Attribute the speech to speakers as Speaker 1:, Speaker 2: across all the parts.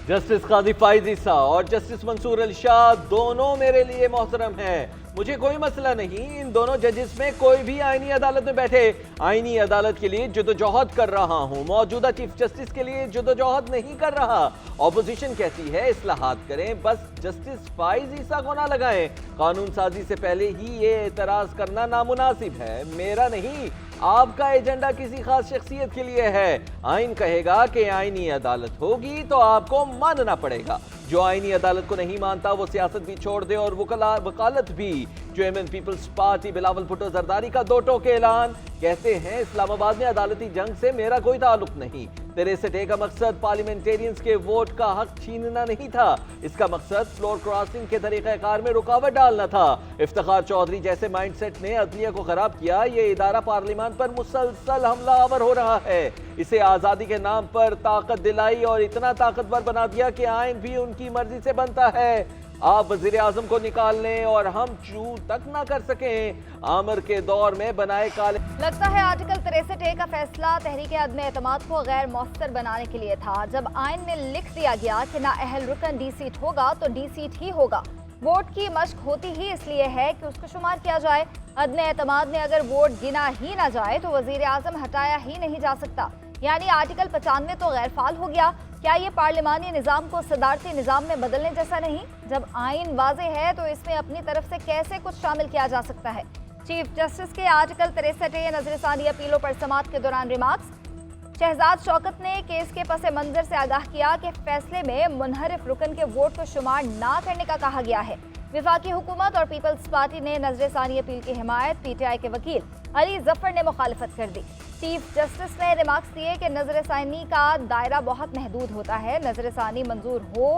Speaker 1: Justice काजी फाइज ईसा और justice Mansoor Ali Shah दोनों मेरे लिए मोहतरम हैं। मुझे कोई मसला नहीं इन दोनों जजेस में कोई भी आईनी अदालत में बैठे। आईनी अदालत के लिए जदोजहद कर रहा हूँ, मौजूदा चीफ जस्टिस के लिए जदोजहद नहीं कर रहा। ऑपोजिशन कहती है इस्लाहात करें, बस जस्टिस फाइज ईसा को ना लगाएं। कानून साजी से पहले ही ये एतराज करना नामुनासिब है। मेरा नहीं, आपका एजेंडा किसी खास शख्सियत के लिए है। आइन कहेगा कि आईनी अदालत होगी तो आपको मानना पड़ेगा। जो आईनी अदालत को नहीं मानता वो सियासत भी छोड़ दे और वकालत भी। चेयरमैन पीपल्स पार्टी बिलावल भुट्टो जरदारी का दो टोक ऐलान। कहते हैं इस्लामाबाद में अदालती जंग से मेरा कोई ताल्लुक नहीं। 63A का मकसद पार्लियामेंटेरियंस के वोट का हक छीनना नहीं था, इसका मकसद फ्लोर क्रॉसिंग के तरीक़ेकार में रुकावट डालना था। इफ्तिखार चौधरी जैसे माइंडसेट ने अदलिया को खराब किया। ये इदारा पार्लियामान पर मुसलसल हमलावर हो रहा है। इसे आज़ादी के नाम पर ताकत दिलाई और इतना ताकतवर बना दिया कि आइन भी उनकी मर्जी से बनता है। आप वज़ीर आज़म को निकाल लें और हम चू तक ना कर सकें। आमर के दौर में बनाए काले।
Speaker 2: लगता है आर्टिकल 63A का फैसला तहरीक अदम एतमाद को गैर मौसर बनाने के लिए था। जब आइन में लिख दिया गया कि ना अहल रुकन डी सीट होगा तो डी सीट ही होगा। वोट की मश्क होती ही इसलिए है कि उसको शुमार किया जाए। अदम एतमाद में अगर वोट गिना ही ना जाए तो वज़ीर आज़म हटाया ही नहीं जा सकता, यानी आर्टिकल 95 तो गैर फाल हो गया। क्या ये पार्लिमानी निज़ाम को सदारती निज़ाम में बदलने जैसा नहीं? जब आइन वाज़े है तो इसमें अपनी तरफ से कैसे कुछ शामिल किया जा सकता है? चीफ जस्टिस के आर्टिकल 63A नजरसानी अपीलों पर समाअत के दौरान रिमार्क्स। शहजाद शौकत ने केस के पस मंजर से आगाह किया कि फैसले में मुनहरिफ रुकन के वोट को शुमार ना करने का कहा गया है। वफाकी हुकूमत और पीपल्स पार्टी ने नजरसानी अपील की हिमायत। PTI के वकील अली जफर ने मुखालफत कर दी। चीफ जस्टिस ने रिमार्क्स दिए कि नजरसानी का दायरा बहुत महदूद होता है। नजरसानी मंजूर हो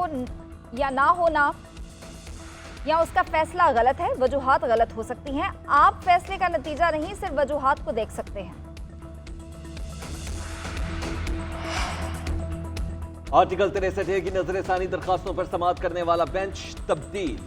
Speaker 2: या ना होना या उसका फैसला गलत है, वजूहात गलत हो सकती हैं। आप फैसले का नतीजा नहीं सिर्फ वजूहात को देख सकते हैं।
Speaker 1: आर्टिकल 63A की नजरसानी दरखास्तों पर समाअत करने वाला बेंच तब्दील।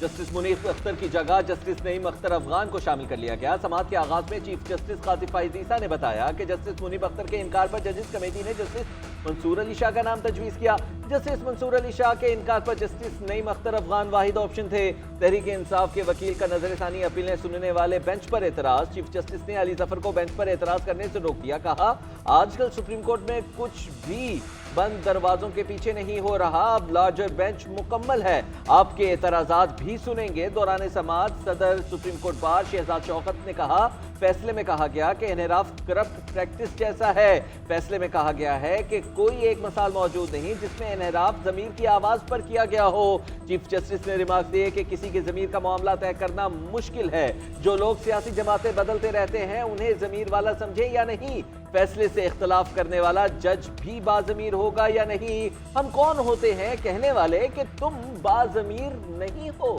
Speaker 1: जस्टिस मुनीर अख्तर की जगह जस्टिस नईम अख्तर अफगान को शामिल कर लिया गया। समाअत के आगाज में चीफ जस्टिस काजी फाइज ईसा ने बताया कि जस्टिस मुनीर अख्तर के इनकार पर जजेस कमेटी ने जस्टिस मंसूर अली शाह का नाम तजवीज़ किया। जस्टिस मंसूर अली शाह के इनकार पर जस्टिस नईम अख्तर अफगान वाहिद ऑप्शन थे। तहरीक इंसाफ के वकील का नजरसानी अपीलें सुनने वाले बेंच पर एतराज। चीफ जस्टिस ने अली जफर को बेंच पर एतराज करने से रोक दिया। कहा आजकल सुप्रीम कोर्ट में कुछ भी बंद दरवाजों के पीछे नहीं हो रहा, अब लार्जर बेंच मुकम्मल है, आपके एतराजात भी सुनेंगे। दौरान समाअत सदर supreme court bar Shahzad Shaukat ने कहा फैसले में कहा गया कि इनहराफ करप्ट प्रैक्टिस जैसा है। फैसले में कहा गया है कि कोई एक मसाल मौजूद नहीं जिसमें इनहराफ ज़मीर की आवाज़ पर किया गया हो। चीफ जस्टिस ने रिमार्क दिए कि किसी के ज़मीर का मामला तय करना मुश्किल है। जो लोग सियासी जमातें बदलते रहते हैं उन्हें ज़मीर वाला समझे या नहीं। फैसले से इख्तलाफ करने वाला जज भी बाज़मीर होगा या नहीं। हम कौन होते हैं कहने वाले कि तुम बाज़मीर नहीं हो।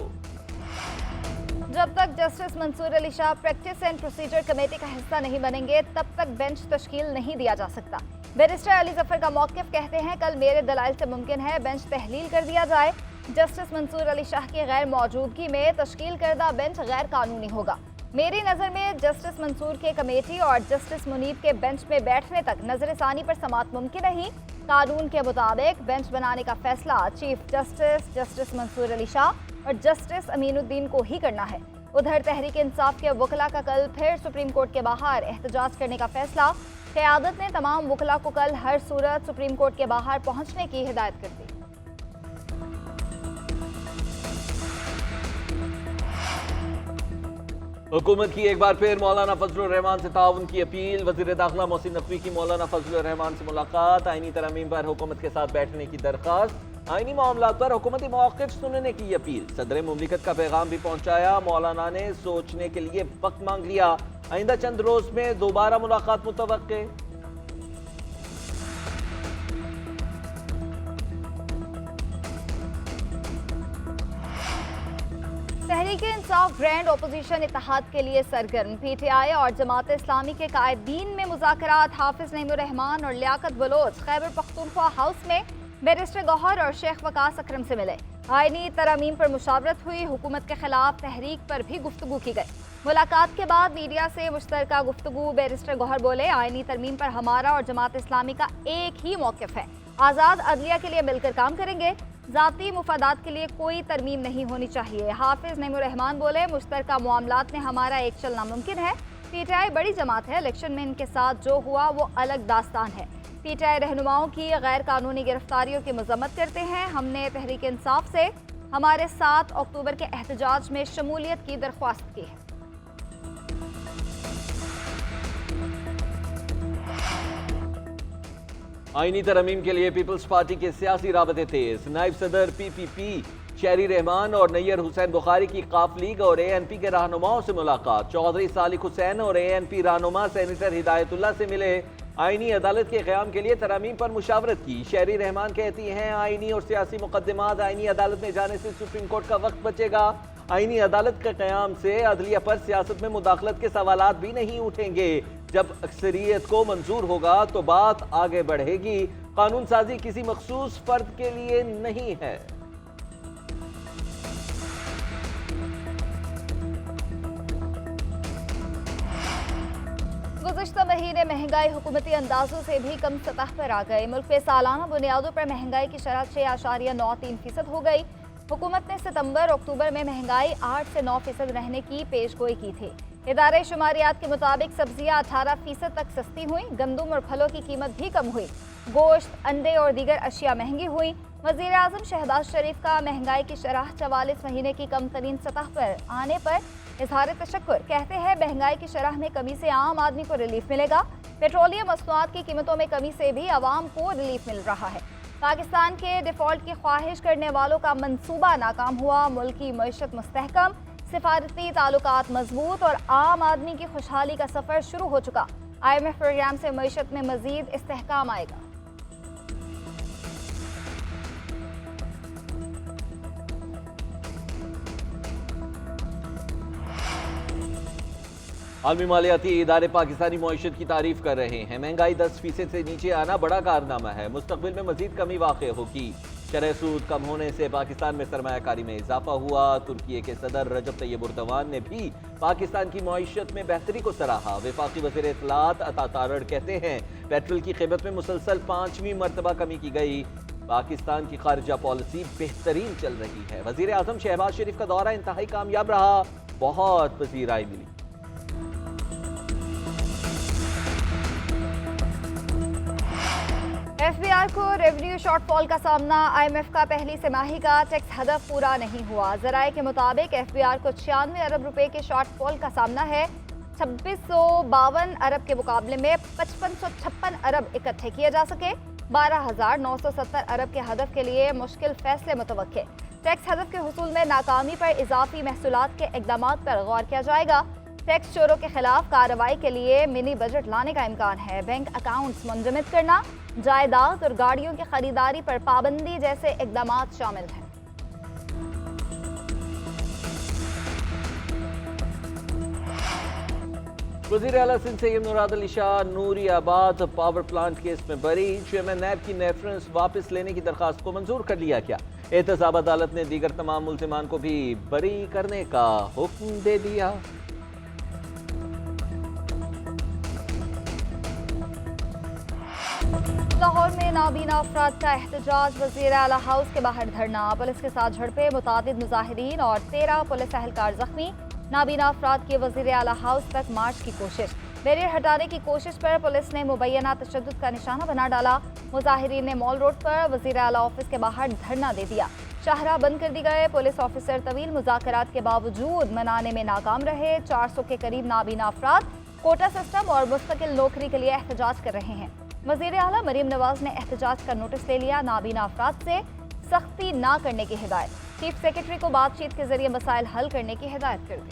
Speaker 2: जब तक Justice Mansoor Ali Shah practice and procedure committee का हिस्सा नहीं बनेंगे तब तक बेंच तश्कील नहीं दिया जा सकता। बैरिस्टर अली जफर का मौक़िफ़ कहते हैं कल मेरे दलाइल से मुमकिन है बेंच तहलील कर दिया जाए। जस्टिस मंसूर अली शाह की गैर मौजूदगी में तश्कील करदा बेंच गैर कानूनी होगा। मेरी नज़र में जस्टिस मंसूर के कमेटी और जस्टिस मुनीब के बेंच में बैठने तक नजरसानी पर समाअत मुमकिन नहीं। कानून के मुताबिक बेंच बनाने का फैसला Chief Justice, Justice Mansoor Ali Shah और जस्टिस अमीनुद्दीन को ही करना है। उधर तहरीक इंसाफ के वकला का कल फिर सुप्रीम कोर्ट के बाहर एहतजाज करने का फैसला। क़यादत ने तमाम वकला को कल हर सूरत सुप्रीम कोर्ट के बाहर पहुंचने की हिदायत कर दी।
Speaker 1: हुकूमत की एक बार फिर मौलाना फजलुर रहमान से ताउन की अपील। वज़ीर दाखिला मोहसिन नकवी की मौलाना फजलुर रहमान से मुलाकात। आईनी तरमीम पर हुकूमत के साथ बैठने की दरख्वास्त। आईनी मामला पर हुकूमती मौक़िफ़ सुनने की अपील। सदर मुमलिकत का पैगाम भी पहुँचाया। मौलाना ने सोचने के लिए वक्त मांग लिया। आइंदा चंद रोज़ में दोबारा मुलाकात मुतवक्के।
Speaker 2: तहरीक इंसाफ ग्रैंड अपोजिशन इत्तेहाद के लिए सरगर्म। PTI और जमात इस्लामी के कायदीन में मुज़ाकरात। हाफिज नईमुर रहमान और लियाकत बलोच खैबर पख्तूनख्वा हाउस में बैरिस्टर गौहर और शेख वकास अकरम से मिले। आईनी तरमीम पर मुशावरत हुई। हुकूमत के खिलाफ तहरीक पर भी गुफ्तगू की गई। मुलाकात के बाद मीडिया से मुश्तरका गुफ्तगू। बैरिस्टर गौहर बोले आईनी तरमीम पर हमारा और जमात इस्लामी का एक ही मौक़िफ़ है। आज़ाद अदलिया के लिए मिलकर काम करेंगे। ज़ाती मुफादात के लिए कोई तरमीम नहीं होनी चाहिए। हाफिज नईमुर्रहमान बोले, मुश्तरका मामलात में हमारा एक चलना मुमकिन है। पीटीआई बड़ी जमात है, इलेक्शन में इनके साथ जो हुआ वो अलग दास्तान है। पीटीआई रहनुमाओं की गैर कानूनी गिरफ्तारियों की मजम्मत करते हैं। हमने तहरीक इंसाफ से हमारे 7 अक्टूबर के एहतजाज में शमूलियत की दरख्वास्त की है।
Speaker 1: आईनी तरमीम के लिए पीपल्स पार्टी के सियासी राबते तेज। नायब सदर पीपीपी शहरी रहमान और नैयर हुसैन बुखारी की काफ लीग और एएनपी के रहनुमाओं से मुलाकात। चौधरी सालिक हुसैन और एएनपी रहनुमा सेनेटर हिदायतुल्लाह से मिले। आईनी अदालत के क़याम के लिए तरमीम पर मुशावरत की। शहरी रहमान कहती हैं, आईनी और सियासी मुकदमात आईनी अदालत में जाने से सुप्रीम कोर्ट का वक्त बचेगा। आईनी अदालत के क़याम से अदलिया पर सियासत में मुदाखलत के सवालात भी नहीं उठेंगे। जब अक्सरियत को मंजूर होगा तो बात आगे बढ़ेगी। कानून साजी किसी मखसूस फर्द के लिए नहीं है।
Speaker 2: गुज़िश्ता महीने महंगाई हुकूमती अंदाजों से भी कम सतह पर आ गई। मुल्क में सालाना बुनियादों पर महंगाई की शरह 6.93% हो गई। हुकूमत ने सितंबर अक्टूबर में महंगाई 8 से 9% रहने की पेशगोई की थी। इदारे शुमारियात के मुताबिक सब्जियां 18% तक सस्ती हुई। गंदम और फलों की कीमत भी कम हुई। गोश्त, अंडे और दीगर अशिया महंगी हुई। वज़ीर आज़म शहबाज शरीफ का महंगाई की शरह 44 महीने की कम तरीन सतह पर आने पर इजहार तशक्कुर। कहते हैं, महंगाई की शरह में कमी से आम आदमी को रिलीफ मिलेगा। पेट्रोलियम मसनूआत की कीमतों में कमी से भी आवाम को रिलीफ मिल रहा है। पाकिस्तान के डिफ़ॉल्ट की ख्वाहिश करने वालों का मंसूबा नाकाम हुआ। मुल्क की मईशत मुस्तहकम, सिफारती ताल्लुकात मजबूत और आम आदमी की खुशहाली का सफ़र शुरू हो चुका। IMF प्रोग्राम से मईशत में मज़ीद इस्तेहकाम आएगा।
Speaker 1: आलमी मालियाती इदारे पाकिस्तानी मईशत की तारीफ कर रहे हैं। महंगाई 10% से नीचे आना बड़ा कारनामा है। मुस्तकबिल में मजीद कमी वाक़ई होगी। शरह सूद कम होने से पाकिस्तान में सरमायाकारी में इजाफा हुआ। तुर्की के सदर रजब तैयब एर्दोगान ने भी पाकिस्तान की मईशत में बेहतरी को सराहा। वफाकी वज़ीर इत्तलात अता तारड़ कहते हैं, पेट्रोल की कीमत में मुसलसल 5वीं मरतबा कमी की गई। पाकिस्तान की खारजा पॉलिसी बेहतरीन चल रही है। वज़ीर आज़म शहबाज शरीफ का दौरा इंतहाई कामयाब रहा। बहुत पजीराई मिली।
Speaker 2: FBI को रेवेन्यू शॉर्टफॉल का सामना। IMF का पहली तिमाही का टैक्स हदफ पूरा नहीं हुआ। ज़राए के मुताबिक FBI को 96 अरब रुपए के शॉर्टफॉल का सामना है। 2652 अरब के मुकाबले में 5556 अरब इकट्ठे किए जा सके। 12970 अरब के हदफ के लिए मुश्किल फैसले मुतवक्के। टैक्स हदफ के हुसूल में नाकामी पर इजाफी महसूलात के इक़दामात पर गौर किया जाएगा। टैक्स चोरों के खिलाफ कार्रवाई के लिए मिनी बजट लाने का इम्कान है। बैंक अकाउंट्स मुंजमद करना, जायदाद और गाड़ियों की खरीदारी पर पाबंदी जैसे इक़दामात शामिल हैं।
Speaker 1: वज़ीर आला Sindh Syed Murad Ali Shah Nooriabad power plant case में बरी। चेयरमैन नैब की रेफरेंस वापस लेने की दरखास्त को मंजूर कर लिया गया। एहतसाब अदालत ने दीगर तमाम मुल्ज़िमान को भी बरी करने का हुक्म दे दिया।
Speaker 2: लाहौर में नाबीना अफराद का एहतजाज। वज़ीर आला हाउस के बाहर धरना। पुलिस के साथ झड़पें, मुतादिद मुजाहिरीन और 13 पुलिस एहलकार जख्मी। नाबीना अफराद की वज़ीर आला हाउस तक मार्च की कोशिश। बैरियर हटाने की कोशिश पर पुलिस ने मुबैना तशद्दुद का निशाना बना डाला। मुजाहिरीन ने मॉल रोड पर वज़ीर आला ऑफिस के बाहर धरना दे दिया। शाहराह बंद कर दी गए। पुलिस ऑफिसर तवील मुज़ाकरात के बावजूद मनाने में नाकाम रहे। 400 के करीब नाबीना अफराद कोटा सिस्टम और मुस्तकिल नौकरी के लिए एहतजाज कर रहे हैं। वज़ीर आला मरीम नवाज ने एहतजाज का नोटिस ले लिया। नाबीना अफराद से सख्ती ना करने की हिदायत। चीफ सेक्रेटरी को बातचीत के जरिए मसाइल हल करने की हिदायत कर दी।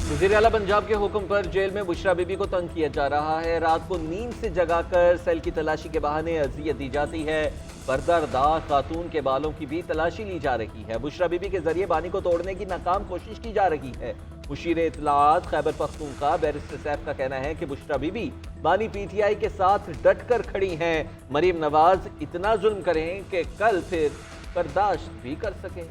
Speaker 1: वज़ीर आला पंजाब के हुक्म पर जेल में बुशरा बीबी को तंग किया जा रहा है। रात को नींद से जगाकर सेल की तलाशी के बहाने अजियत दी जाती है। पर्दादार खातून के बालों की भी तलाशी ली जा रही है। बुशरा बीबी के जरिए बानी को तोड़ने की नाकाम कोशिश की जा रही है। मुशीर इत्तलात खैबर पख्तूनख्वा बैरिस्टर सैफ का कहना है कि बुशरा बीबी बानी PTI के साथ डट कर खड़ी हैं। मरीम नवाज इतना जुल्म करें कि कल फिर बर्दाश्त भी कर सके।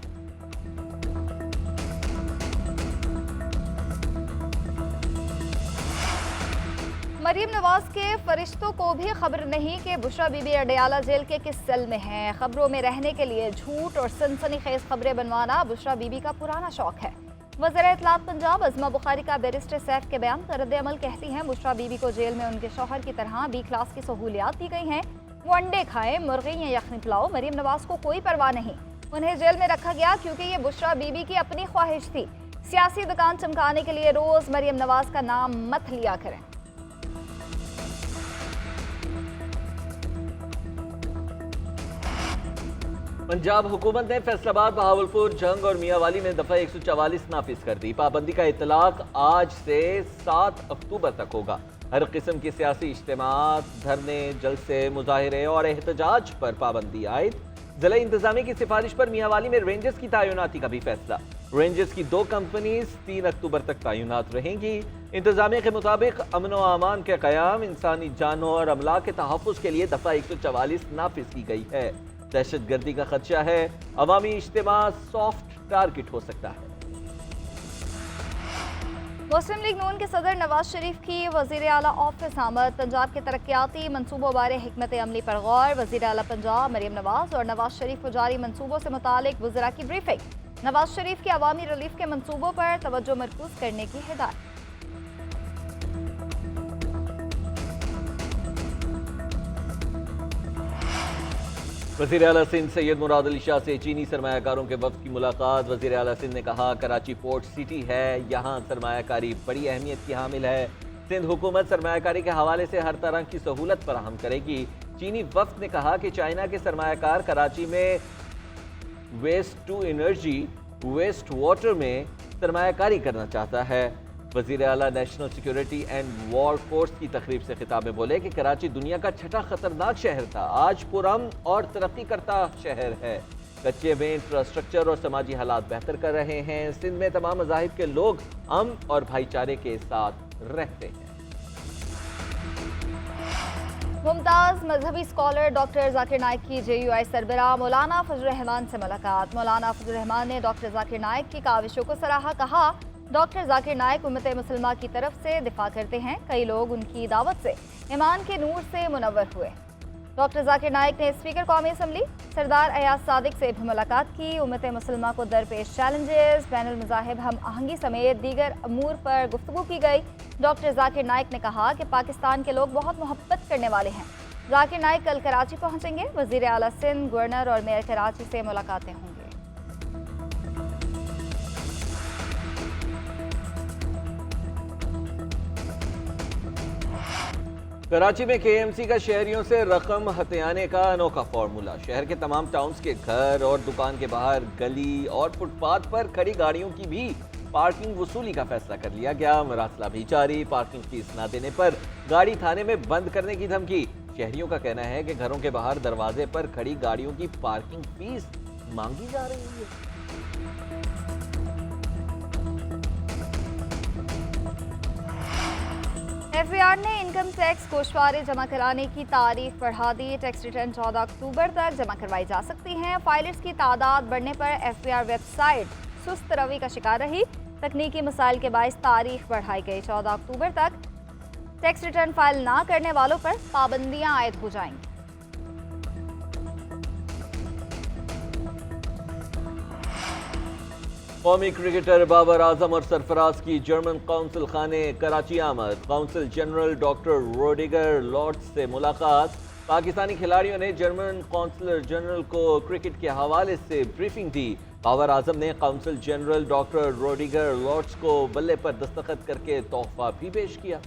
Speaker 2: मरीम नवाज के फरिश्तों को भी खबर नहीं कि बुशरा बीबी अडयाला जेल के किस सेल में हैं। खबरों में रहने के लिए झूठ और सनसनीखेज खबरें बनवाना बुशरा बीबी का पुराना शौक है। वज़ीर इत्तलात पंजाब अज़मा बुखारी का बैरिस्टर सैफ के बयान का रद्द अमल कहती हैं, बुशरा बीबी को जेल में उनके शौहर की तरह बी क्लास की सहूलियात दी गई हैं। वो अंडे खाएं, मुर्गी या यखनी पिलाओ, मरीम नवाज को कोई परवाह नहीं। उन्हें जेल में रखा गया क्योंकि ये बुशरा बीबी की अपनी ख्वाहिश थी। सियासी दुकान चमकाने के लिए रोज मरीम नवाज का नाम मत लिया करें।
Speaker 1: पंजाब हुकूमत ने फैसलाबाद, बहावलपुर, जंग और मियांवाली में दफा 144 नाफिज कर दी। पाबंदी का इतलाक आज से 7 अक्टूबर तक होगा। हर किस्म की सियासी इज्तिमात, धरने, जलसे, मुजाहिरे और एहतजाज पर पाबंदी आयद। जिला इंतजामी की सिफारिश पर मियांवाली में रेंजर्स की तैनाती का भी फैसला। रेंजर्स की 2 कंपनीज 3 अक्टूबर तक तैनात रहेंगी। इंतजामिया के मुताबिक अमन व अमान के क़याम, इंसानी जानों और अमला के तहफ़्फ़ुज़ के लिए दफा 144 नाफिज की गई है। दहशत गर्दी का खदशा है, अवामी इज्तिमा सॉफ्ट टारगेट हो सकता है।
Speaker 2: मुस्लिम लीग नून के सदर नवाज शरीफ की वज़ीर आला ऑफिस आमद। पंजाब के तरक्याती मनसूबों बारे हिकमत अमली पर गौर। वज़ीर आला पंजाब मरीम नवाज और नवाज शरीफ को जारी मनसूबों से मुतालिक वज़रा की ब्रीफिंग। नवाज शरीफ के अवामी रिलीफ के मनसूबों पर तवज्जो मरकूज करने की हिदायत।
Speaker 1: वज़ीर आला सिंध सैयद मुराद अली शाह से चीनी सरमायाकारों के वफ़द की मुलाकात। वज़ीर आला सिंध ने कहा, कराची पोर्ट सिटी है, यहाँ सरमायाकारी बड़ी अहमियत की हामिल है। सिंध हुकूमत सरमायाकारी के हवाले से हर तरह की सहूलत फराहम करेगी। चीनी वफ़द ने कहा कि चाइना के सरमायाकार कराची में waste to energy, waste water में सरमायाकारी करना चाहता है। वज़ीर आला national security and war force की तकरीब से खिताब में बोले कि कराची दुनिया का 6ठा खतरनाक शहर था, आज पुरअमन और तरक्की करता शहर है। कच्चे में इंफ्रास्ट्रक्चर और समाजी हालात बेहतर कर रहे हैं। सिंध में तमाम मज़ाहिब के लोग अमन और भाईचारे के साथ रहते हैं।
Speaker 2: मुमताज़ मजहबी स्कॉलर डॉक्टर जाकिर नाइक की JUI सरबराह मौलाना फजल रहमान से मुलाकात। मौलाना फजल रहमान ने डॉक्टर जाकिर नाइक की काविशों को सराहा। कहा, डॉक्टर जाकिर नाइक उम्मत मुसलमान की तरफ से दिफा करते हैं। कई लोग उनकी दावत से ईमान के नूर से मुनव्वर हुए। डॉक्टर जाकिर नाइक ने स्पीकर कौमी असम्बली सरदार अयाज सादिक से भी मुलाकात की। उम्मत मुसलमान को दरपेश चैलेंजेस, बैनुल मज़ाहिब हम आहंगी समेत दीगर अमूर पर गुफ्तगू की गई। डॉक्टर जाकिर नाइक ने कहा कि पाकिस्तान के लोग बहुत मोहब्बत करने वाले हैं। जाकिर नाइक कल कराची पहुंचेंगे। वज़ीर आला सिंध, गवर्नर और मेयर कराची से मुलाकातें होंगी।
Speaker 1: कराची में KMC का शहरियों से रकम हथियाने का अनोखा फार्मूला। शहर के तमाम टाउन्स के घर और दुकान के बाहर, गली और फुटपाथ पर खड़ी गाड़ियों की भी पार्किंग वसूली का फैसला कर लिया गया। मरासला भी जारी, पार्किंग फीस न देने पर गाड़ी थाने में बंद करने की धमकी। शहरियों का कहना है कि घरों के बाहर दरवाजे पर खड़ी गाड़ियों की पार्किंग फीस मांगी जा रही है।
Speaker 2: FBR ने इनकम टैक्स गोशवारे जमा कराने की तारीख बढ़ा दी। टैक्स रिटर्न 14 अक्टूबर तक जमा करवाई जा सकती हैं। फाइलर्स की तादाद बढ़ने पर FBR वेबसाइट सुस्त रवि का शिकार रही। तकनीकी मसाइल के बायस तारीख बढ़ाई गई। 14 अक्टूबर तक टैक्स रिटर्न फाइल ना करने वालों पर पाबंदियां आयद हो जाएंगी।
Speaker 1: कौमी क्रिकेटर बाबर आजम और सरफराज की जर्मन कौंसिल खाने कराची आमद। कौंसिल जनरल डॉक्टर रोडिगर लॉर्ड्स से मुलाकात। पाकिस्तानी खिलाड़ियों ने जर्मन कौंसिलर जनरल को क्रिकेट के हवाले से ब्रीफिंग दी। बाबर आजम ने कौंसिल जनरल डॉक्टर रोडिगर लॉर्ड्स को बल्ले पर दस्तखत करके तोहफा भी पेश किया।